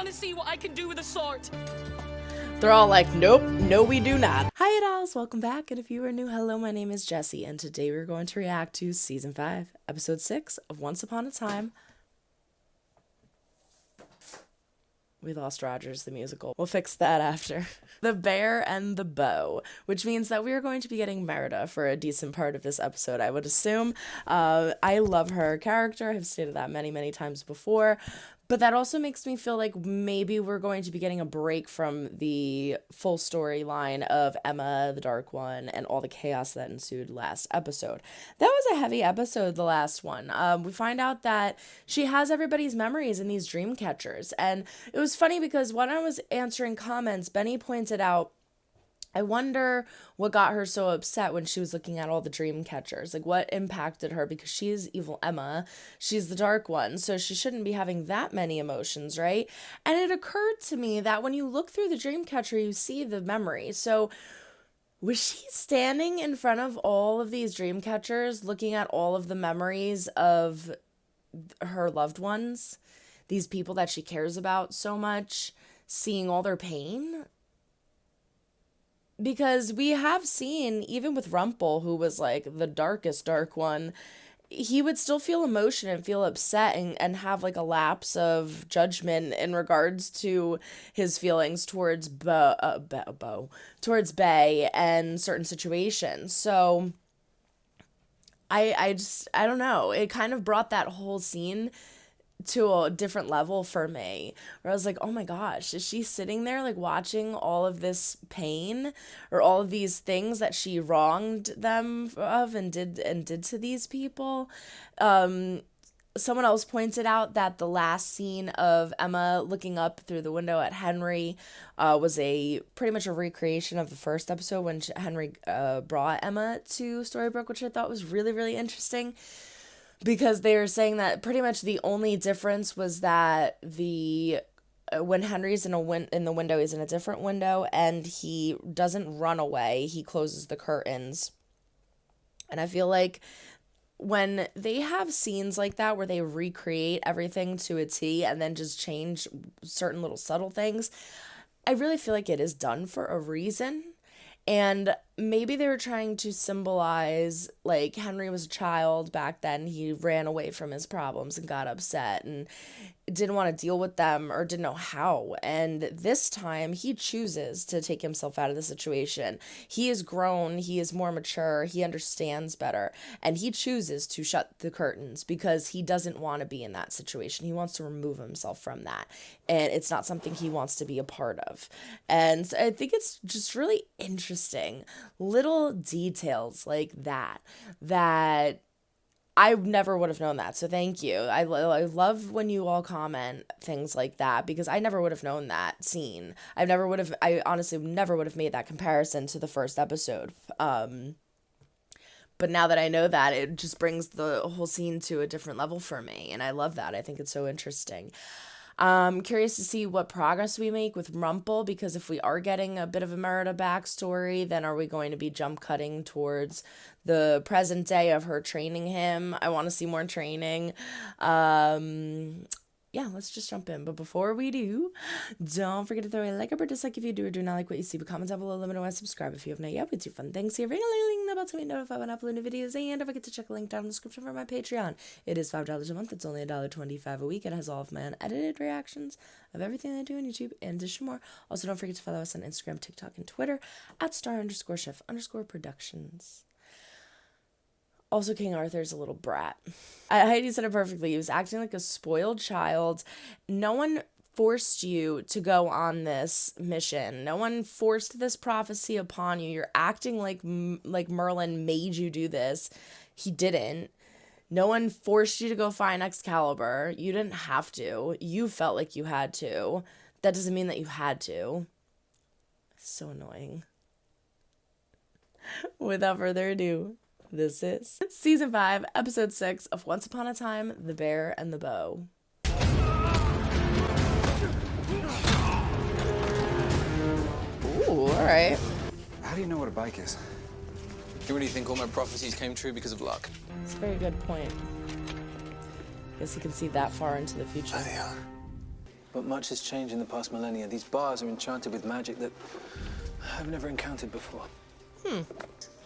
want to see what I can do with a sword. They're all like, nope, no we do not. Hi dolls, welcome back, and if you are new, hello, my name is Jessie, and today we're going to react to Season 5, Episode 6 of Once Upon a Time. We lost Rogers, the musical. We'll fix that after. The Bear and the Bow, which means that we are going to be getting Merida for a decent part of this episode, I would assume. I love her character. I've stated that many, many times before. But that also makes me feel like maybe we're going to be getting a break from the full storyline of Emma, the Dark One, and all the chaos that ensued last episode. That was a heavy episode, the last one. We find out that she has everybody's memories in these dream catchers. And it was funny because when I was answering comments, Benny pointed out, I wonder what got her so upset when she was looking at all the dream catchers. Like, what impacted her? Because she's evil Emma. She's the Dark One. So she shouldn't be having that many emotions, right? And it occurred to me that when you look through the dream catcher, you see the memory. So was she standing in front of all of these dream catchers, looking at all of the memories of her loved ones? These people that she cares about so much, seeing all their pain? Because we have seen, even with Rumple, who was like the darkest Dark One, he would still feel emotion and feel upset and have like a lapse of judgment in regards to his feelings towards towards Bay and certain situations. So I don't know. It kind of brought that whole scene to a different level for me, where I was like, oh my gosh, is she sitting there like watching all of this pain or all of these things that she wronged them of and did to these people? Someone else pointed out that the last scene of Emma looking up through the window at Henry was pretty much a recreation of the first episode when Henry brought Emma to Storybrooke, which I thought was really, really interesting. Because they were saying that pretty much the only difference was that when Henry's in the window, he's in a different window, and he doesn't run away. He closes the curtains. And I feel like when they have scenes like that where they recreate everything to a T and then just change certain little subtle things, I really feel like it is done for a reason. And maybe they were trying to symbolize, like, Henry was a child back then. He ran away from his problems and got upset and didn't want to deal with them or didn't know how. And this time, he chooses to take himself out of the situation. He is grown. He is more mature. He understands better. And he chooses to shut the curtains because he doesn't want to be in that situation. He wants to remove himself from that. And it's not something he wants to be a part of. And so I think it's just really interesting. Little details like that I never would have known that. So thank you. I love when you all comment things like that because I never would have known that scene. I honestly never would have made that comparison to the first episode. But now that I know that, it just brings the whole scene to a different level for me. And I love that. I think it's so interesting. Curious to see what progress we make with Rumple, because if we are getting a bit of a Merida backstory, then are we going to be jump cutting towards the present day of her training him? I want to see more training. Yeah, let's just jump in. But before we do, don't forget to throw a like or dislike if you do or do not like what you see. But comment down below, let me know and subscribe if you have not yet. We do fun things here. Ring a ling about to be notified when I upload new videos. And don't forget to check the link down in the description for my Patreon. It is $5 a month. It's only $1.25 a week. It has all of my unedited reactions of everything I do on YouTube and addition more. Also, don't forget to follow us on Instagram, TikTok, and Twitter at @star_chef_productions. Also, King Arthur's a little brat. Heidi said it perfectly. He was acting like a spoiled child. No one forced you to go on this mission. No one forced this prophecy upon you. You're acting like Merlin made you do this. He didn't. No one forced you to go find Excalibur. You didn't have to. You felt like you had to. That doesn't mean that you had to. So annoying. Without further ado, this is Season 5, Episode 6 of Once Upon a Time, The Bear and the Bow. Ooh, alright. How do you know what a bike is? You really think all my prophecies came true because of luck? That's a very good point. Guess you can see that far into the future. Bloody hell. But much has changed in the past millennia. These bars are enchanted with magic that I've never encountered before.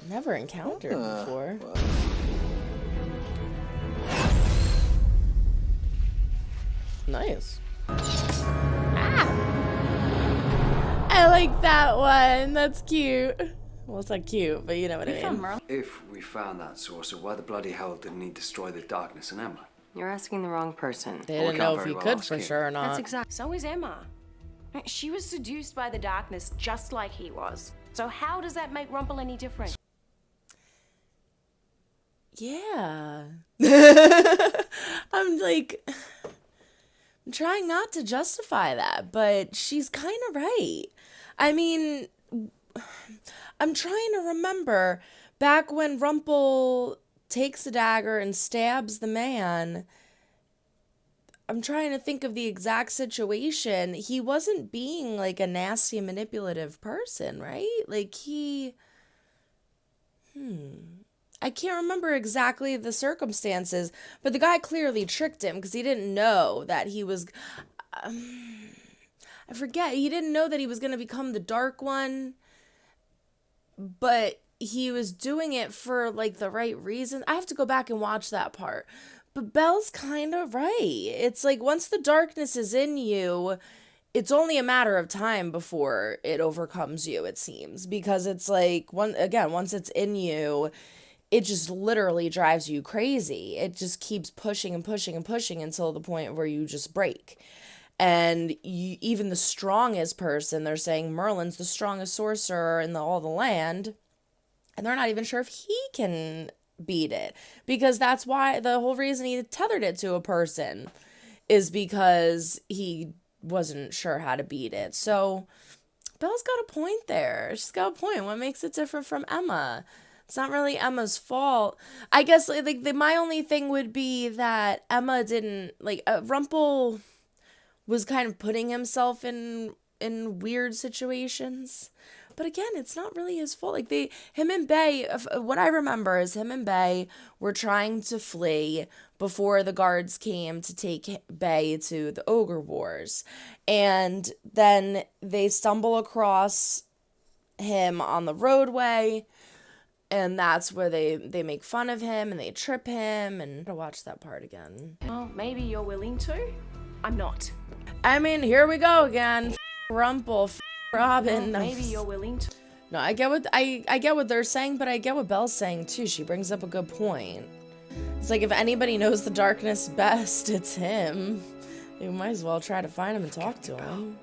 Never encountered before. Well. Nice. I like that one. That's cute. Well, it's not cute, but you know what I mean. If we found that sorcerer, why the bloody hell didn't he destroy the darkness in Emma? You're asking the wrong person. They Well, we didn't know can't if he very well could ask for him. sure or not. That's exactly. So is Emma. She was seduced by the darkness just like he was. So how does that make Rumple any different? Yeah. I'm trying not to justify that, but she's kind of right. I mean, I'm trying to remember back when Rumple takes a dagger and stabs the man. I'm trying to think of the exact situation. He wasn't being like a nasty, manipulative person, right? Like I can't remember exactly the circumstances, but the guy clearly tricked him because he didn't know that he was, I forget, he didn't know that he was going to become the Dark One, but he was doing it for like the right reason. I have to go back and watch that part. But Belle's kind of right. It's like once the darkness is in you, it's only a matter of time before it overcomes you, it seems. Because it's like, once it's in you, it just literally drives you crazy. It just keeps pushing and pushing and pushing until the point where you just break. And even the strongest person, they're saying Merlin's the strongest sorcerer in all the land. And they're not even sure if he can beat it, because that's why the whole reason he tethered it to a person is because he wasn't sure how to beat it. So Belle's got a point there. She's got a point. What makes it different from Emma? It's not really Emma's fault. I guess my only thing would be that Emma didn't Rumple was kind of putting himself in weird situations. But again, it's not really his fault. Him and Bay, what I remember is him and Bay were trying to flee before the guards came to take Bay to the Ogre Wars. And then they stumble across him on the roadway, and that's where they make fun of him and they trip him. And I'll watch that part again. Well, maybe you're willing to. I'm not. I mean, here we go again. Rumple. Robin. Well, maybe you're willing to. No, I get what they're saying, but I get what Belle's saying too. She brings up a good point. It's like if anybody knows the darkness best, it's him. You might as well try to find him and talk to him.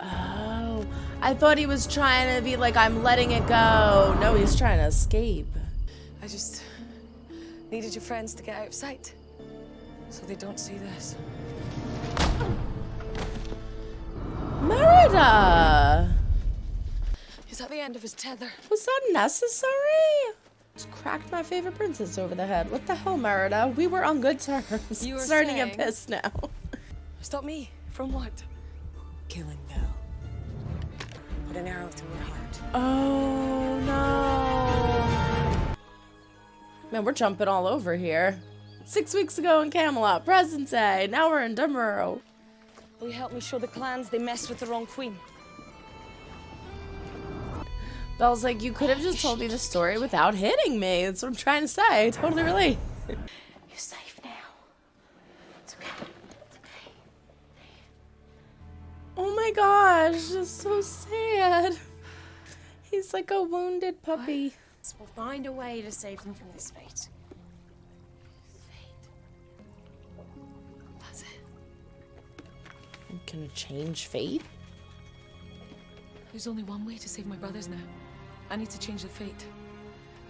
Oh, I thought he was trying to be like, I'm letting it go. No, he's trying to escape. I just needed your friends to get out of sight, so they don't see this. Merida! Is that the end of his tether? Was that necessary? Just cracked my favorite princess over the head. What the hell, Merida? We were on good terms. You were starting to saying- get pissed now. Stop me from what? Killing Belle. Put an arrow through her heart. Oh, no. Man, we're jumping all over here. 6 weeks ago in Camelot, present day. Now we're in Dumbarrow. Will you help me show the clans they messed with the wrong queen? Belle's like, you could have just told me the story without hitting me. That's what I'm trying to say. I totally relate. You're safe now. It's okay. It's okay. Oh my gosh, it's so sad. He's like a wounded puppy. We'll find a way to save them from this fate. That's it. Can it change fate? There's only one way to save my brothers now. I need to change the fate.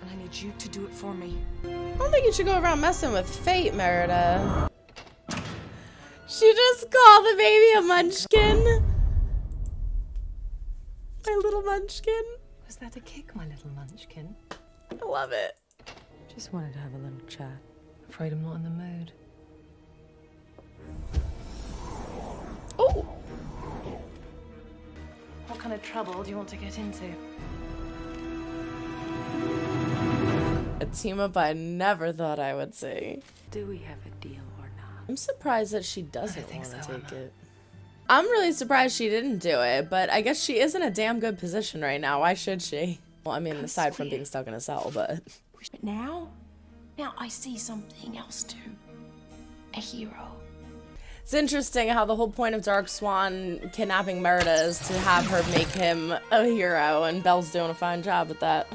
And I need you to do it for me. I don't think you should go around messing with fate, Merida. She just called the baby a munchkin. My little munchkin. Was that a kick, my little munchkin? I love it. Just wanted to have a little chat. Afraid I'm not in the mood. Oh, What kind of trouble do you want to get into? team up I never thought I would see. Do we have a deal or not? I'm surprised that she doesn't want to so, take it. I'm really surprised she didn't do it, but I guess she is in a damn good position right now. Why should she? Well, I mean, aside from being stuck in a cell, but... But now I see something else too. A hero. It's interesting how the whole point of Dark Swan kidnapping Merida is to have her make him a hero, and Belle's doing a fine job with that.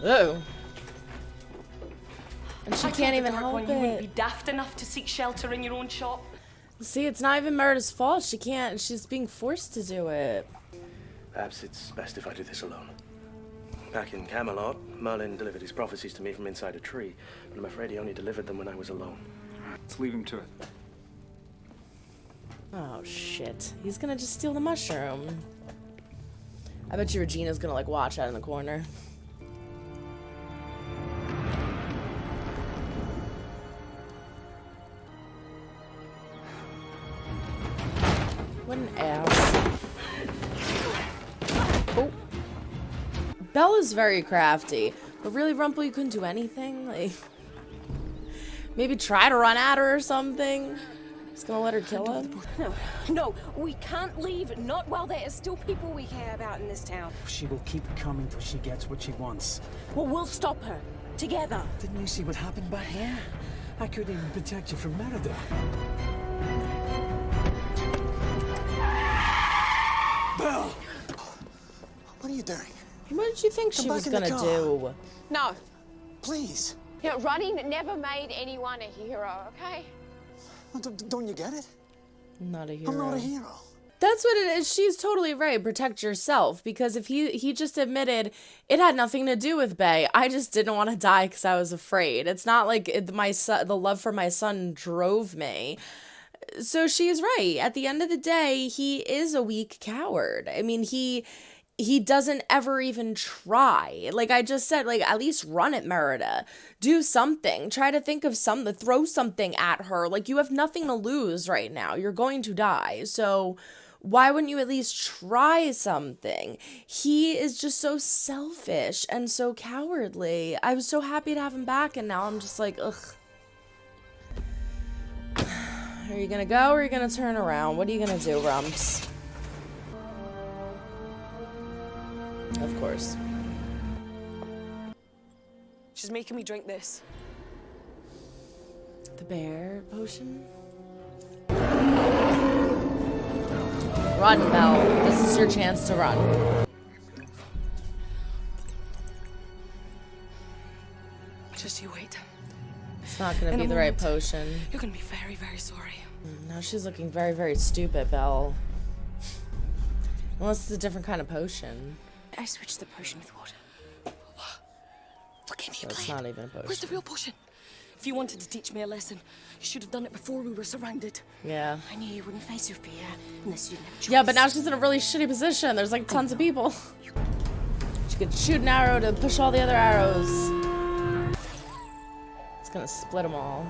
Oh. And she can't even help You wouldn't be it. daft enough to seek shelter in your own shop. See, it's not even Merida's fault. She can't. She's being forced to do it. Perhaps it's best if I do this alone. Back in Camelot, Merlin delivered his prophecies to me from inside a tree, but I'm afraid he only delivered them when I was alone. Let's leave him to it. Oh, shit. He's gonna just steal the mushroom. I bet you Regina's gonna, like, watch out in the corner. What an ass. Oh. Belle is very crafty. But really, Rumple, you couldn't do anything? Like, maybe try to run at her or something? Just gonna let her kill him? No, we can't leave. Not while there are still people we care about in this town. She will keep coming till she gets what she wants. Well, we'll stop her. Together. Didn't you see what happened back here? I couldn't even protect you from Merida. Belle! What are you doing? What did you think she was gonna do? No. Please. You know, running never made anyone a hero, okay? Don't you get it? Not a hero. I'm not a hero. That's what it is. She's totally right. Protect yourself. Because if he just admitted it had nothing to do with Bay. I just didn't want to die because I was afraid. It's not like the love for my son drove me. So she's right. At the end of the day, he is a weak coward. I mean, he doesn't ever even try. Like I just said, like, at least run at Merida. Do something. Try to think of something. Throw something at her. Like, you have nothing to lose right now. You're going to die. So why wouldn't you at least try something? He is just so selfish and so cowardly. I was so happy to have him back, and now I'm just like, ugh. Are you gonna go or are you gonna turn around? What are you gonna do, Rumps? Of course. She's making me drink this. The bear potion? Run, Belle. This is your chance to run. Just you wait. It's not gonna be the right potion. You're gonna be very, very sorry. Now she's looking very, very stupid, Belle. Unless it's a different kind of potion. I switched the potion with water. What game are you So it's playing? not even a potion. Where's the real potion? If you wanted to teach me a lesson, you should have done it before we were surrounded. Yeah. I knew you wouldn't face your fear unless you didn't have a choice. Yeah, but now she's in a really shitty position. There's like tons of people. She could shoot an arrow to push all the other arrows. It's gonna split them all.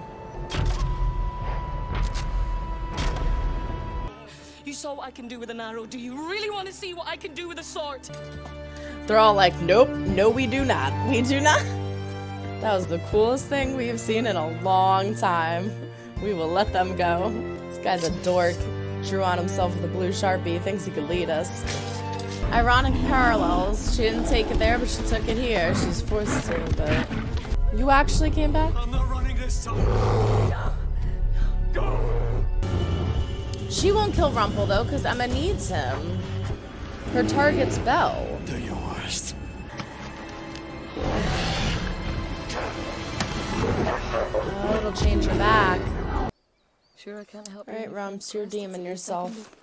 You saw what I can do with an arrow. Do you really want to see what I can do with a sword? They're all like, nope, no we do not. We do not. That was the coolest thing we have seen in a long time. We will let them go. This guy's a dork. Drew on himself with a blue Sharpie. Thinks he could lead us. Ironic parallels. She didn't take it there, but she took it here. She's forced to, but... You actually came back? I'm not running this time. Go! She won't kill Rumple, though, because Emma needs him. Her target's Belle. Do your worst. Oh, it'll change her back. Sure, I can't help Right, Rumps, you're a demon yourself.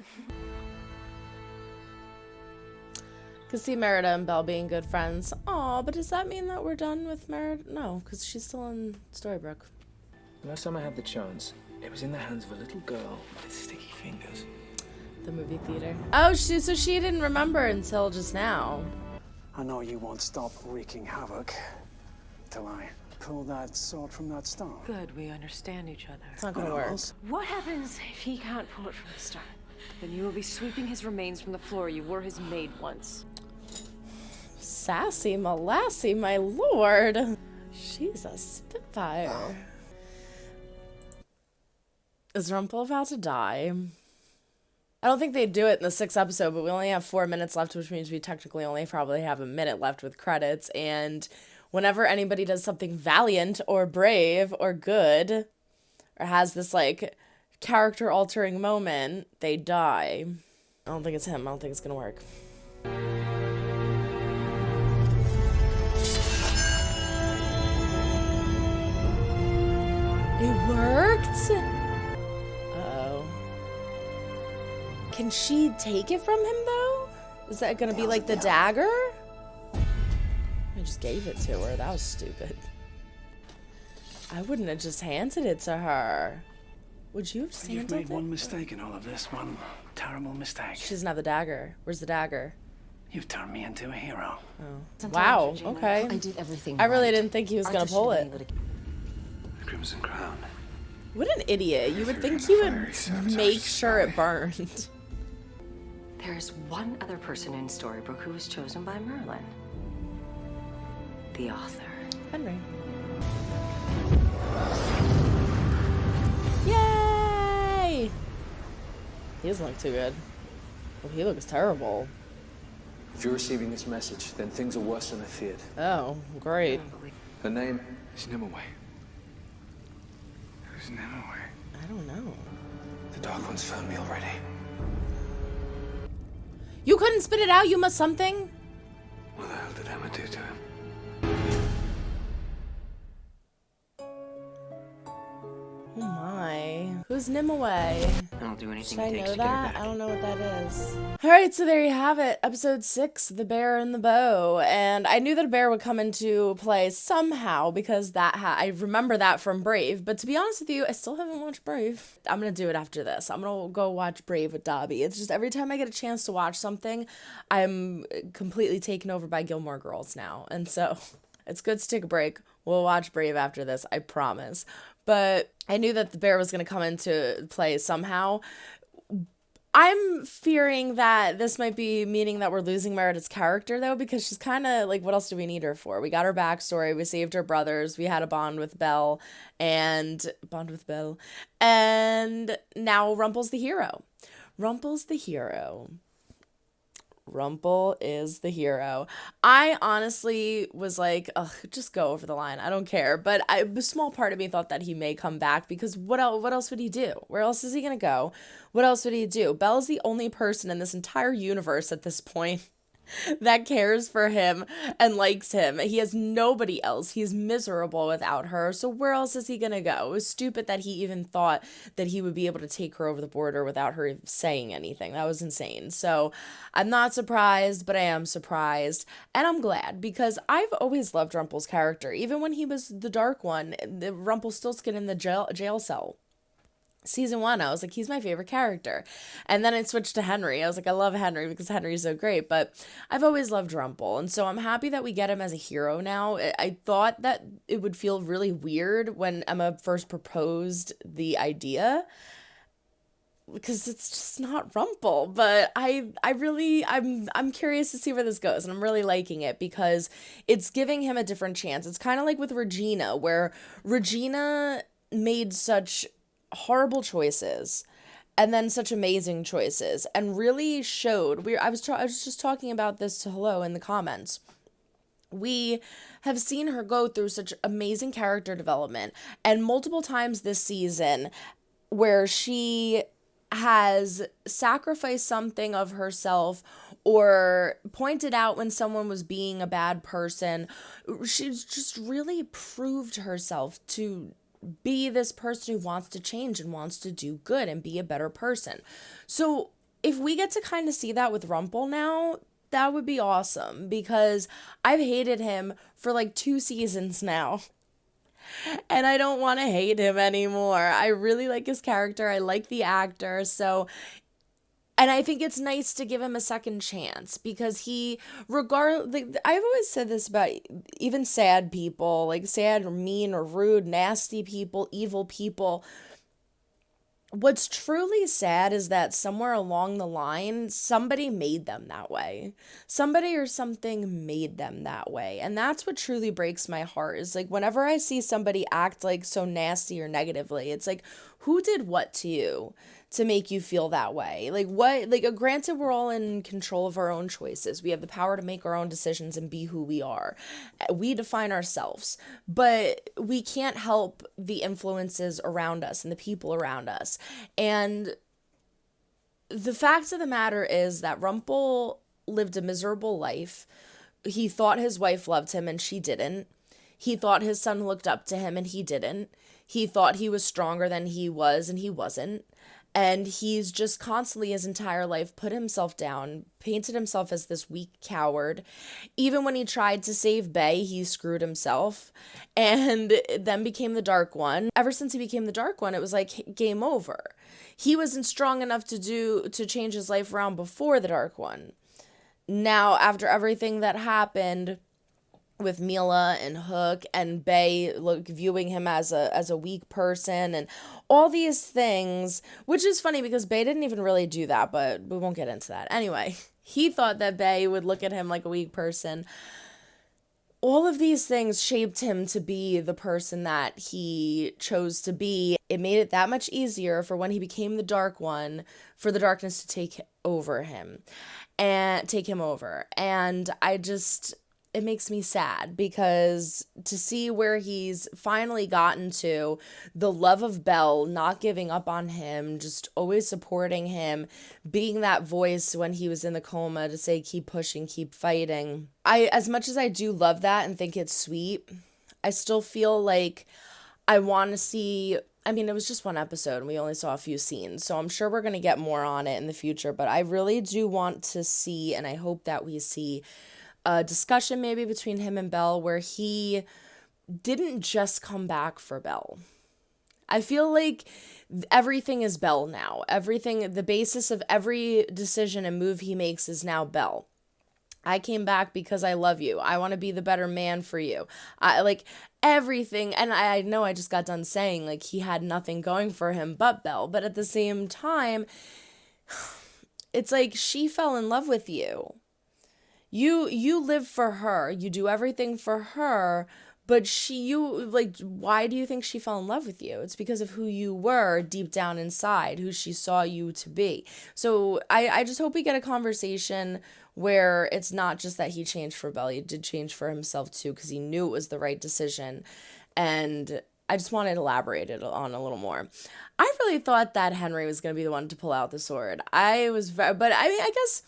Could see Merida and Belle being good friends. Aw, but does that mean that we're done with Merida? No, because she's still in Storybrooke. Last time I had the chance, it was in the hands of a little girl with sticky fingers. The movie theater. Oh, so she didn't remember until just now. I know you won't stop wreaking havoc till I pull that sword from that stone. Good, we understand each other. It's not gonna work. What happens if he can't pull it from the stone? Then you will be sweeping his remains from the floor. You were his maid once. Sassy Molassie, my lord. She's a spitfire. Is Rumpel about to die? I don't think they do it in the 6th episode, but we only have 4 minutes left, which means we technically only probably have a minute left with credits. And whenever anybody does something valiant or brave or good, or has this, like, character-altering moment, they die. I don't think it's him. I don't think it's gonna work. It worked? Uh-oh. Can she take it from him, though? Is that gonna be like the dagger? I just gave it to her. That was stupid. I wouldn't have just handed it to her. Would you have just handed it? You've made one mistake in all of this. One terrible mistake. She doesn't have the dagger. Where's the dagger? You've turned me into a hero. Oh. Wow, okay. I did everything I really right. didn't think he was gonna pull it. The Crimson Crown. What an idiot. You would think he would make sure it burned. There's one other person in Storybrooke who was chosen by Merlin. The author. Henry. Yay! He doesn't look too good. Well, he looks terrible. If you're receiving this message, then things are worse than I feared. Oh, great. Her name? It's Nimue. Who's Nimue? I don't know. The Dark One's found me already. You couldn't spit it out, you must something? What the hell did Emma do to him? Oh my. Who's Nimue? I'll do anything Should I it takes know to get her that? back. I don't know what that is. Alright, so there you have it. Episode 6, The Bear and the Bow. And I knew that a bear would come into play somehow because I remember that from Brave. But to be honest with you, I still haven't watched Brave. I'm going to do it after this. I'm going to go watch Brave with Dobbie. It's just every time I get a chance to watch something, I'm completely taken over by Gilmore Girls now. And so it's good to take a break. We'll watch Brave after this, I promise. But I knew that the bear was going to come into play somehow. I'm fearing that this might be meaning that we're losing Meredith's character, though, because she's kind of like, what else do we need her for? We got her backstory. We saved her brothers. We had a bond with Belle. And now Rumpel's the hero. Rumpel's the hero. Rumpel is the hero. I honestly was like, ugh, just go over the line. I don't care. But a small part of me thought that he may come back because what else would he do? Where else is he going to go? What else would he do? Belle's the only person in this entire universe at this point that cares for him and likes him. He has nobody else. He's miserable without her. So where else is he gonna go? It was stupid that he even thought that he would be able to take her over the border without her saying anything. That was insane. So I'm not surprised, but I am surprised. And I'm glad because I've always loved Rumpel's character. Even when he was the Dark One, the Rumpelstiltskin in the jail cell. Season 1, I was like, he's my favorite character. And then I switched to Henry. I was like, I love Henry because Henry's so great. But I've always loved Rumpel. And so I'm happy that we get him as a hero now. I thought that it would feel really weird when Emma first proposed the idea, because it's just not Rumpel. But I'm curious to see where this goes. And I'm really liking it because it's giving him a different chance. It's kind of like with Regina, where Regina made such horrible choices and then such amazing choices and really showed. I was just talking about this to Hello in the comments. We have seen her go through such amazing character development and multiple times this season where she has sacrificed something of herself or pointed out when someone was being a bad person. She's just really proved herself to be this person who wants to change and wants to do good and be a better person. So if we get to kind of see that with Rumpel now, that would be awesome because I've hated him for like 2 seasons now. And I don't want to hate him anymore. I really like his character. I like the actor. And I think it's nice to give him a second chance because I've always said this about even sad people, like sad or mean or rude, nasty people, evil people. What's truly sad is that somewhere along the line, somebody made them that way. Somebody or something made them that way. And that's what truly breaks my heart, is like whenever I see somebody act like so nasty or negatively, it's like, who did what to you to make you feel that way? Like what, like granted, we're all in control of our own choices. We have the power to make our own decisions and be who we are. We define ourselves, but we can't help the influences around us and the people around us. And the fact of the matter is that Rumpel lived a miserable life. He thought his wife loved him and she didn't. He thought his son looked up to him and he didn't. He thought he was stronger than he was and he wasn't. And he's just constantly his entire life put himself down, painted himself as this weak coward. Even when he tried to save Bay, he screwed himself and then became the Dark One. Ever since he became the Dark One, it was like game over. He wasn't strong enough to change his life around before the Dark One. Now, after everything that happened with Mila and Hook and Bay viewing him as a weak person and all these things, which is funny because Bay didn't even really do that, but we won't get into that. Anyway, he thought that Bay would look at him like a weak person. All of these things shaped him to be the person that he chose to be. It made it that much easier for when he became the Dark One, for the darkness to take over him and take him over. And it makes me sad because to see where he's finally gotten to, the love of Belle, not giving up on him, just always supporting him, being that voice when he was in the coma to say, keep pushing, keep fighting. As much as I do love that and think it's sweet, I still feel like I want to see, I mean, it was just one episode and we only saw a few scenes, so I'm sure we're going to get more on it in the future, but I really do want to see, and I hope that we see a discussion maybe between him and Belle where he didn't just come back for Belle. I feel like everything is Belle now. Everything, the basis of every decision and move he makes is now Belle. I came back because I love you. I want to be the better man for you. I like everything. And I know I just got done saying like he had nothing going for him but Belle. But at the same time, it's like she fell in love with you. You live for her. You do everything for her. But why do you think she fell in love with you? It's because of who you were deep down inside, who she saw you to be. So I just hope we get a conversation where it's not just that he changed for Belle. He did change for himself too, because he knew it was the right decision. And I just want it elaborated on a little more. I really thought that Henry was going to be the one to pull out the sword. But I mean, I guess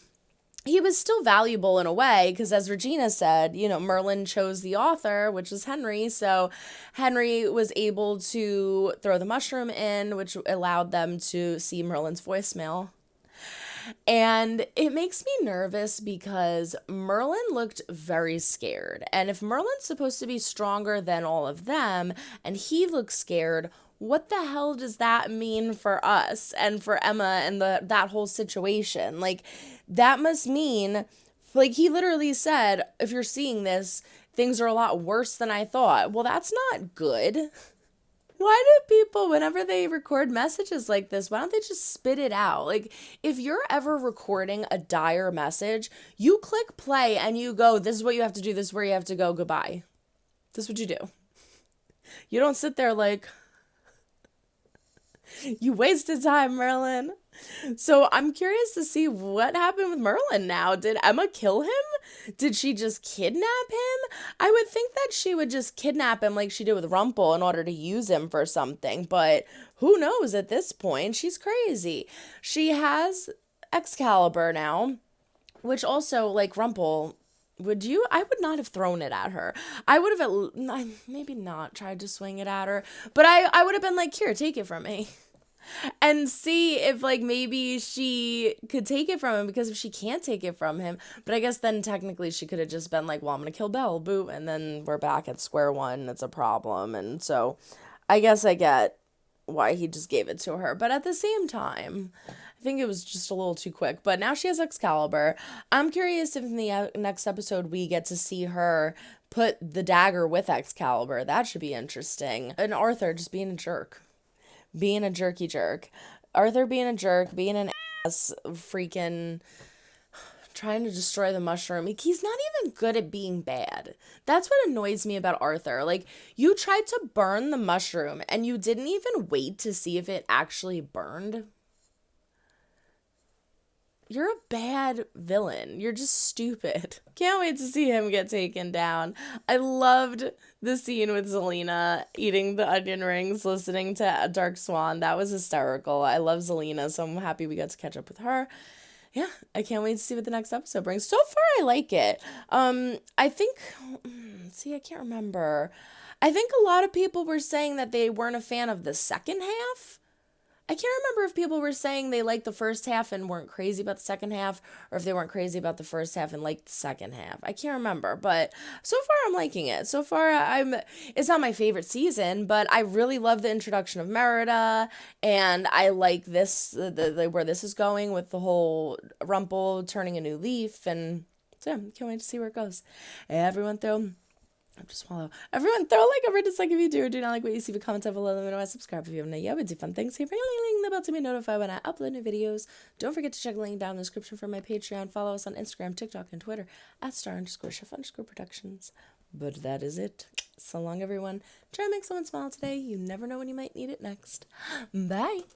he was still valuable in a way, because as Regina said, you know, Merlin chose the author, which is Henry. So Henry was able to throw the mushroom in, which allowed them to see Merlin's voicemail. And it makes me nervous because Merlin looked very scared. And if Merlin's supposed to be stronger than all of them, and he looks scared, what the hell does that mean for us and for Emma and that whole situation? Like, that must mean, like, he literally said, if you're seeing this, things are a lot worse than I thought. Well, that's not good. Why do people, whenever they record messages like this, why don't they just spit it out? Like, if you're ever recording a dire message, you click play and you go, this is what you have to do, this is where you have to go, goodbye. This is what you do. You don't sit there like, you wasted time, Merlin. So I'm curious to see what happened with Merlin now. Did Emma kill him? Did she just kidnap him? I would think that she would just kidnap him like she did with Rumpel in order to use him for something. But who knows at this point? She's crazy. She has Excalibur now, which also, like Rumpel, I would not have thrown it at her. I would have maybe not tried to swing it at her, but I would have been like, here, take it from me. And see if, like, maybe she could take it from him, because if she can't take it from him, but I guess then technically she could have just been like, well, I'm gonna kill Belle, boo, and then we're back at square one, it's a problem. And so I guess I get why he just gave it to her, but at the same time, I think it was just a little too quick. But now she has Excalibur. I'm curious if in the next episode we get to see her put the dagger with Excalibur. That should be interesting. And Arthur just being a jerk. Being a jerky jerk. Arthur being a jerk, being an ass, freaking trying to destroy the mushroom. Like, he's not even good at being bad. That's what annoys me about Arthur. Like, you tried to burn the mushroom and you didn't even wait to see if it actually burned. You're a bad villain. You're just stupid. Can't wait to see him get taken down. I loved the scene with Zelena eating the onion rings, listening to Dark Swan. That was hysterical. I love Zelena, so I'm happy we got to catch up with her. Yeah, I can't wait to see what the next episode brings. So far, I like it. I think, I can't remember. I think a lot of people were saying that they weren't a fan of the second half. I can't remember if people were saying they liked the first half and weren't crazy about the second half, or if they weren't crazy about the first half and liked the second half. I can't remember, but so far I'm liking it. So far it's not my favorite season, but I really love the introduction of Merida, and I like this, where this is going with the whole Rumple turning a new leaf, and so yeah, can't wait to see where it goes. Everyone throw Everyone throw a like over, dislike if you do or do not like what you see. But comment down below. Let me know. Subscribe if you haven't yet. We do fun things here. Ring the bell to be notified when I upload new videos. Don't forget to check the link down in the description for my Patreon. Follow us on Instagram, TikTok, and Twitter at @star_chef_productions. But that is it. So long, everyone. Try to make someone smile today. You never know when you might need it next. Bye.